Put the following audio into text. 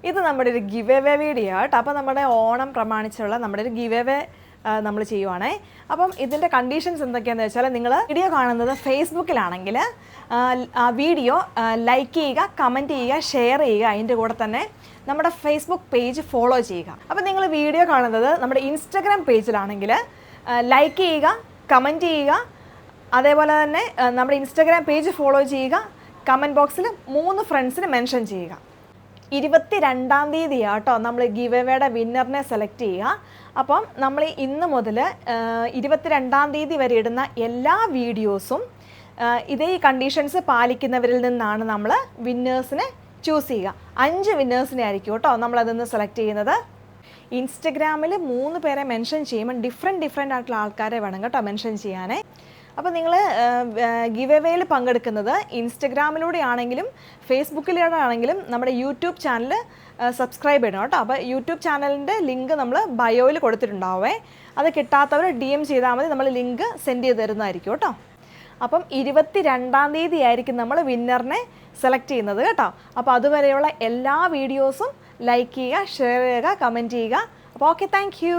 ഇത് നമ്മുടെ ഒരു ഗിവ് അവേ വീഡിയോ കേട്ടോ. അപ്പോൾ നമ്മുടെ ഓണം പ്രമാണിച്ചുള്ള നമ്മുടെ ഒരു ഗിവ് അവേ നമ്മൾ ചെയ്യുവാണേ. അപ്പം ഇതിൻ്റെ കണ്ടീഷൻസ് എന്തൊക്കെയാണെന്ന് വെച്ചാൽ, നിങ്ങൾ വീഡിയോ കാണുന്നത് ഫേസ്ബുക്കിലാണെങ്കിൽ വീഡിയോ ലൈക്ക് ചെയ്യുക, കമൻറ്റ് ചെയ്യുക, ഷെയർ ചെയ്യുക. അതിൻ്റെ കൂടെ തന്നെ നമ്മുടെ ഫേസ്ബുക്ക് പേജ് ഫോളോ ചെയ്യുക. അപ്പോൾ നിങ്ങൾ വീഡിയോ കാണുന്നത് നമ്മുടെ ഇൻസ്റ്റഗ്രാം പേജിലാണെങ്കിൽ ലൈക്ക് ചെയ്യുക, കമൻറ്റ് ചെയ്യുക, അതേപോലെ തന്നെ നമ്മുടെ ഇൻസ്റ്റഗ്രാം പേജ് ഫോളോ ചെയ്യുക. കമൻറ്റ് ബോക്സിൽ 3 ഫ്രണ്ട്സിന് മെൻഷൻ ചെയ്യുക. 22-ാം തീയതിയാണ് കേട്ടോ നമ്മൾ ഗിവ് അവേയുടെ വിന്നറിനെ സെലക്ട് ചെയ്യുക. അപ്പം നമ്മൾ ഇന്ന് മുതൽ 22-ാം തീയതി വരെ ഇടുന്ന എല്ലാ വീഡിയോസും ഇതേ കണ്ടീഷൻസ് പാലിക്കുന്നവരിൽ നിന്നാണ് നമ്മൾ വിന്നേഴ്സിനെ ചൂസ് ചെയ്യുക. 5 വിന്നേഴ്സിനെ ആയിരിക്കും കേട്ടോ നമ്മളതിന്ന് സെലക്ട് ചെയ്യുന്നത്. ഇൻസ്റ്റഗ്രാമിൽ 3 പേരെ മെൻഷൻ ചെയ്യുമ്പോൾ ഡിഫറെൻ്റ് ആയിട്ടുള്ള ആൾക്കാരെ വേണം കേട്ടോ മെൻഷൻ ചെയ്യാനേ. അപ്പോൾ നിങ്ങൾ ഗിവ് അവേയിൽ പങ്കെടുക്കുന്നത് ഇൻസ്റ്റഗ്രാമിലൂടെ ആണെങ്കിലും ഫേസ്ബുക്കിലൂടെ ആണെങ്കിലും നമ്മുടെ യൂട്യൂബ് ചാനൽ സബ്സ്ക്രൈബ് ചെയ്യണം കേട്ടോ. അപ്പോൾ യൂട്യൂബ് ചാനലിൻ്റെ ലിങ്ക് നമ്മൾ ബയോയിൽ കൊടുത്തിട്ടുണ്ടാവേ. അത് കിട്ടാത്തവർ DM ചെയ്താൽ മതി, നമ്മൾ ലിങ്ക് സെൻഡ് ചെയ്ത് തരുന്നതായിരിക്കും കേട്ടോ. അപ്പം 22-ാം തീയതി ആയിരിക്കും നമ്മൾ വിന്നറിനെ സെലക്ട് ചെയ്യുന്നത് കേട്ടോ. അപ്പോൾ അതുവരെയുള്ള എല്ലാ വീഡിയോസും ലൈക്ക് ചെയ്യുക, ഷെയർ ചെയ്യുക, കമൻറ്റ് ചെയ്യുക. അപ്പോൾ ഓക്കെ, താങ്ക് യു.